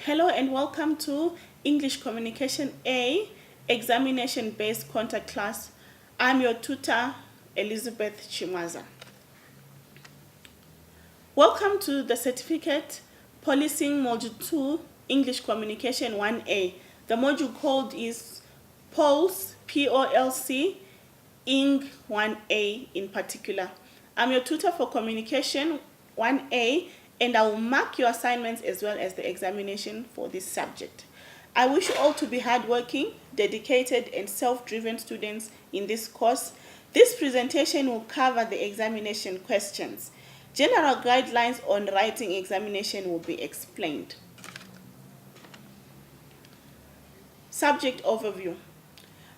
Hello and welcome to English Communication A examination-based contact class. I'm your tutor, Elizabeth Chimwaza. Welcome to the certificate Policing Module 2 English Communication 1A. The module code is Polc, P-O-L-C, Eng1A in particular. I'm your tutor for Communication 1A, and I will mark your assignments as well as the examination for this subject. I wish you all to be hardworking, dedicated, and self-driven students in this course. This presentation will cover the examination questions. General guidelines on writing examination will be explained. Subject overview.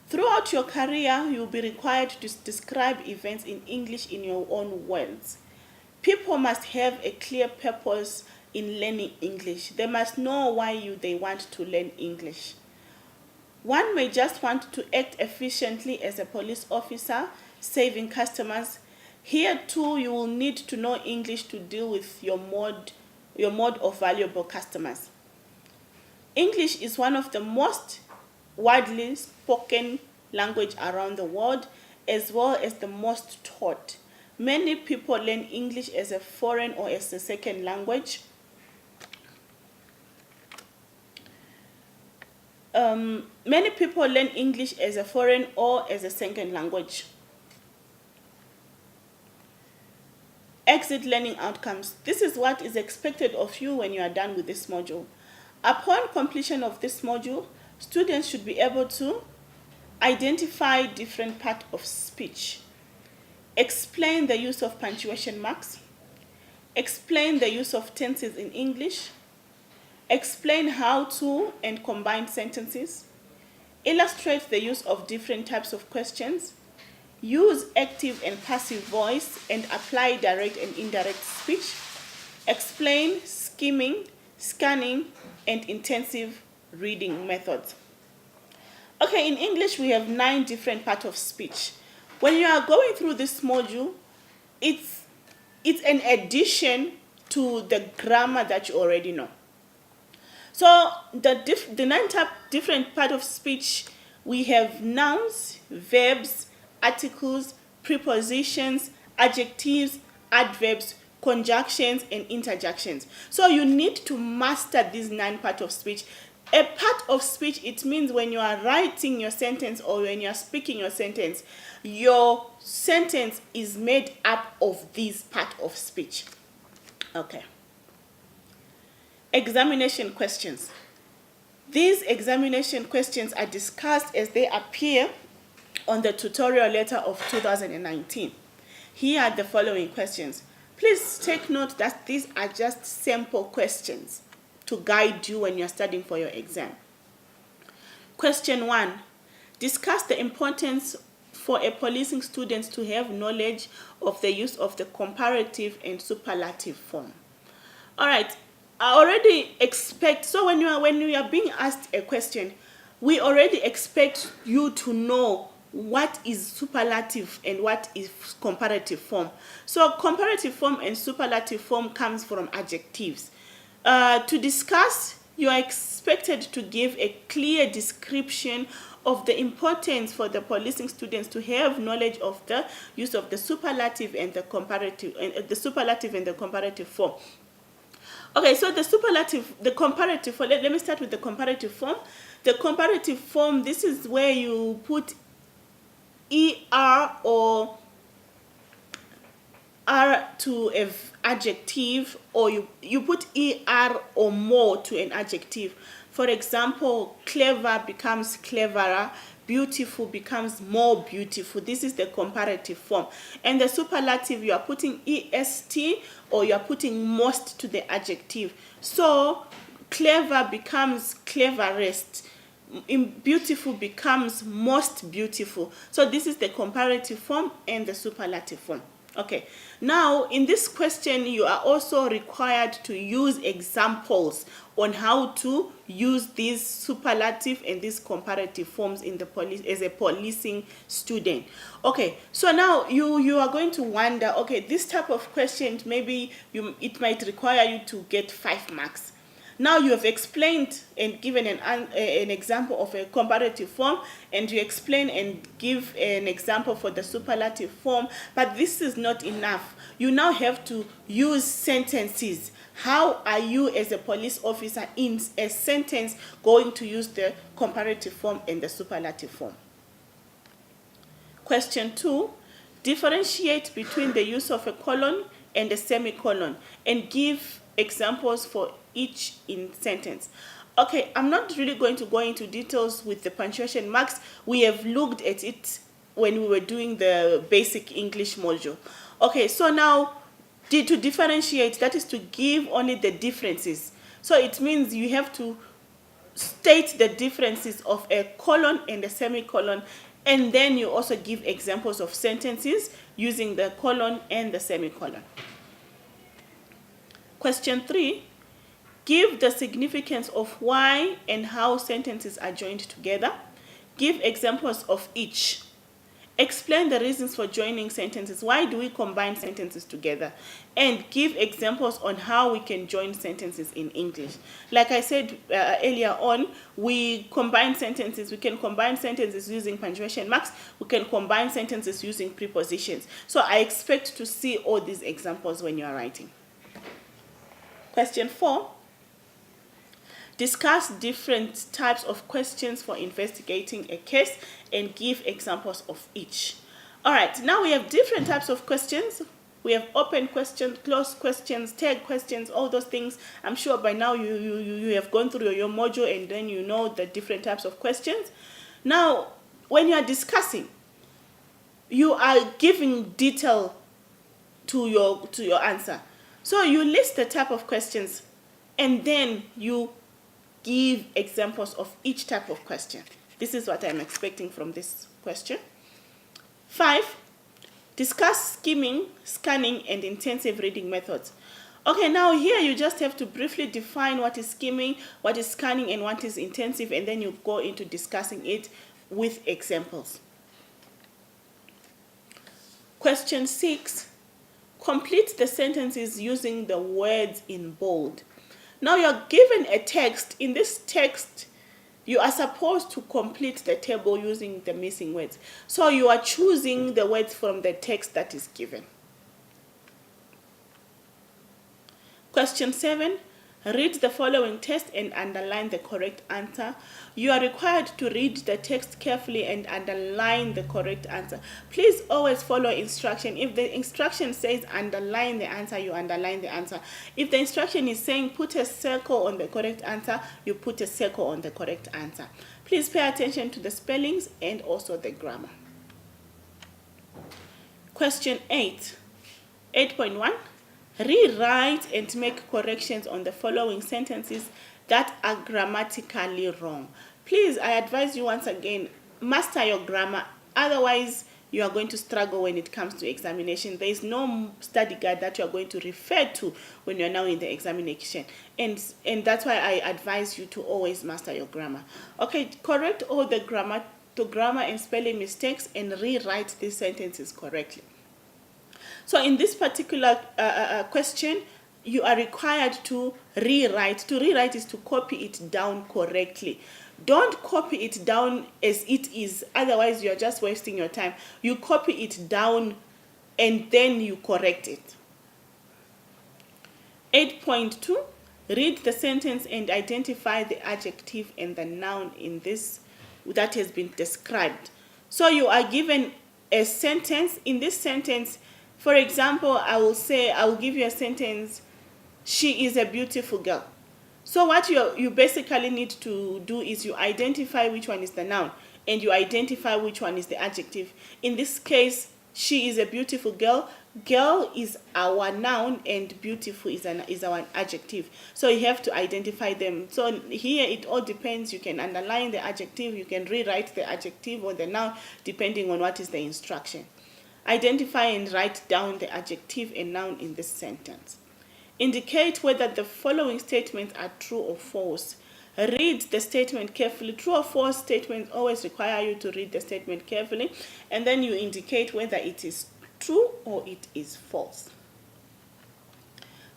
Throughout your career, you will be required to describe events in English in your own words. People must have a clear purpose in learning English. They must know why they want to learn English. One may just want to act efficiently as a police officer, saving customers. Here too, you will need to know English to deal with your mode of valuable customers. English is one of the most widely spoken language around the world, as well as the most taught. Many people learn English as a foreign or as a second language. Many people learn English as a foreign or as a second language. Exit learning outcomes. This is what is expected of you when you are done with this module. Upon completion of this module, students should be able to identify different parts of speech, explain the use of punctuation marks, explain the use of tenses in English, explain how to and combine sentences, illustrate the use of different types of questions, use active and passive voice and apply direct and indirect speech, explain skimming, scanning, and intensive reading methods. Okay, in English we have 9 different parts of speech. When you are going through this module, it's an addition to the grammar that you already know. So the 9 different parts of speech, we have nouns, verbs, articles, prepositions, adjectives, adverbs, conjunctions, and interjections. So you need to master these 9 parts of speech. A part of speech, it means when you are writing your sentence or when you are speaking your sentence is made up of this part of speech. Okay. Examination questions. These examination questions are discussed as they appear on the tutorial letter of 2019. Here are the following questions. Please take note that these are just sample questions to guide you when you're studying for your exam. Question 1. Discuss the importance for a policing student to have knowledge of the use of the comparative and superlative form. All right, I already expect, so when you are being asked a question, we already expect you to know what is superlative and what is comparative form. So comparative form and superlative form comes from adjectives. To discuss, you are expected to give a clear description of the importance for the policing students to have knowledge of the use of the superlative and the comparative, form. Okay, so the comparative form, let me start with the comparative form. The comparative form, this is where you put ER or R to an adjective, or you put ER or more to an adjective. For example, clever becomes cleverer, beautiful becomes more beautiful. This is the comparative form. And the superlative, you are putting EST or you are putting most to the adjective. So clever becomes cleverest, beautiful becomes most beautiful. So this is the comparative form and the superlative form. Okay, now in this question you are also required to use examples on how to use these superlative and these comparative forms in the as a policing student. Okay, so now you are going to wonder, okay, this type of question maybe it might require you to get 5 marks. Now you have explained and given an example of a comparative form, and you explain and give an example for the superlative form, but this is not enough. You now have to use sentences. How are you as a police officer in a sentence going to use the comparative form and the superlative form? Question 2, differentiate between the use of a colon and a semicolon and give examples for each in sentence. Okay, I'm not really going to go into details with the punctuation marks. We have looked at it when we were doing the basic English module. Okay, so now to differentiate, that is to give only the differences. So it means you have to state the differences of a colon and a semicolon, and then you also give examples of sentences using the colon and the semicolon. Question 3, give the significance of why and how sentences are joined together. Give examples of each. Explain the reasons for joining sentences. Why do we combine sentences together? And give examples on how we can join sentences in English. Like I said earlier on, we combine sentences. We can combine sentences using punctuation marks. We can combine sentences using prepositions. So I expect to see all these examples when you are writing. Question 4. Discuss different types of questions for investigating a case and give examples of each. All right, now we have different types of questions. We have open questions, closed questions, tag questions, all those things. I'm sure by now you have gone through your module and then you know the different types of questions. Now, when you are discussing, you are giving detail to your answer. So you list the type of questions and then you give examples of each type of question. This is what I'm expecting from this question. 5, discuss skimming, scanning, and intensive reading methods. Okay, now here you just have to briefly define what is skimming, what is scanning, and what is intensive, and then you go into discussing it with examples. Question 6, complete the sentences using the words in bold. Now you're given a text. In this text, you are supposed to complete the table using the missing words. So you are choosing the words from the text that is given. Question 7, read the following text and underline the correct answer. You are required to read the text carefully and underline the correct answer. Please always follow instruction. If the instruction says underline the answer, you underline the answer. If the instruction is saying put a circle on the correct answer, you put a circle on the correct answer. Please pay attention to the spellings and also the grammar. Question 8.1. Rewrite and make corrections on the following sentences that are grammatically wrong. Please, I advise you once again, master your grammar. Otherwise, you are going to struggle when it comes to examination. There is no study guide that you are going to refer to when you are now in the examination. And that's why I advise you to always master your grammar. Okay, correct all the grammar and spelling mistakes and rewrite these sentences correctly. So in this particular question, you are required to rewrite. To rewrite is to copy it down correctly. Don't copy it down as it is, otherwise you are just wasting your time. You copy it down and then you correct it. 8.2, read the sentence and identify the adjective and the noun in this that has been described. So you are given a sentence. In this sentence, for example, I will give you a sentence, she is a beautiful girl. So what you basically need to do is you identify which one is the noun and you identify which one is the adjective. In this case, she is a beautiful girl. Girl is our noun and beautiful is our adjective. So you have to identify them. So here it all depends. You can underline the adjective, you can rewrite the adjective or the noun depending on what is the instruction. Identify and write down the adjective and noun in this sentence. Indicate whether the following statements are true or false. Read the statement carefully. True or false statements always require you to read the statement carefully, and then you indicate whether it is true or it is false.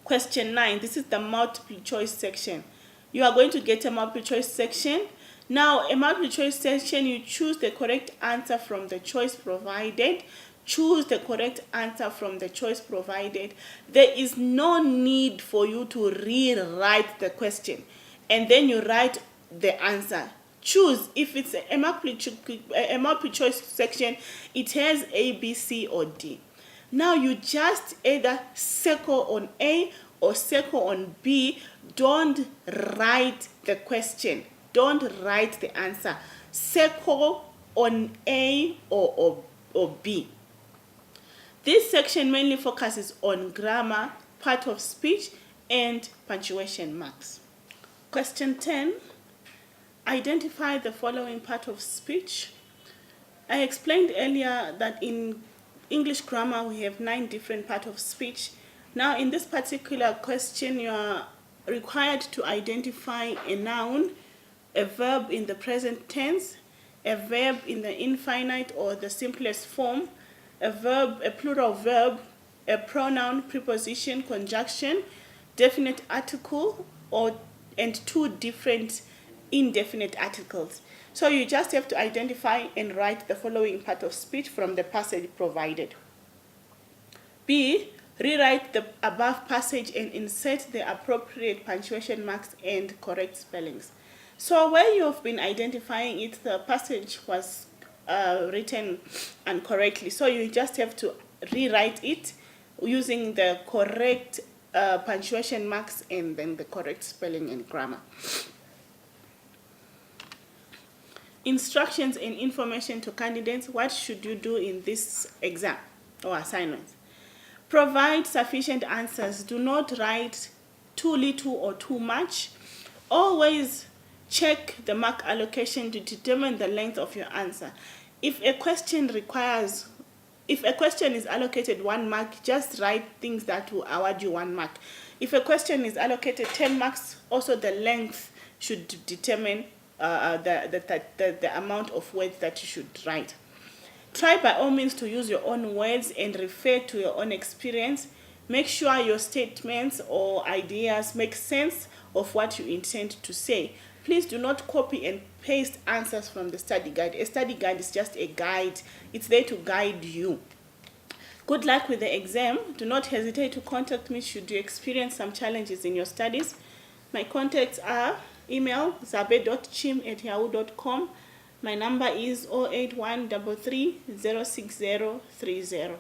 Question 9. This is the multiple choice section. you are going to get a multiple choice section. Now, a multiple choice section, you choose the correct answer from the choice provided. Choose the correct answer from the choice provided. There is no need for you to rewrite the question and then you write the answer. Choose. If it's a multiple choice section, it has A, B, C, or D. Now you just either circle on A or circle on B. Don't write the question. Don't write the answer. Circle on A or B. This section mainly focuses on grammar, part of speech, and punctuation marks. Question 10. Identify the following part of speech. I explained earlier that in English grammar we have 9 different parts of speech. Now in this particular question you are required to identify a noun, a verb in the present tense, a verb in the infinite or the simplest form, a plural verb, a pronoun, preposition, conjunction, definite article, and 2 different indefinite articles. So you just have to identify and write the following part of speech from the passage provided. B. Rewrite the above passage and insert the appropriate punctuation marks and correct spellings. So where you've been identifying it, the passage was written incorrectly. So you just have to rewrite it using the correct punctuation marks and then the correct spelling and grammar. Instructions and information to candidates. What should you do in this exam or assignment? Provide sufficient answers. Do not write too little or too much. Always check the mark allocation to determine the length of your answer. If a question is allocated 1 mark, just write things that will award you 1 mark. If a question is allocated 10 marks, also the length should determine the amount of words that you should write. Try by all means to use your own words and refer to your own experience. Make sure your statements or ideas make sense of what you intend to say. Please do not copy and paste answers from the study guide. A study guide is just a guide. It's there to guide you. Good luck with the exam. Do not hesitate to contact me should you experience some challenges in your studies. My contacts are email zabe.chim@yahoo.com. My number is 08133 06030.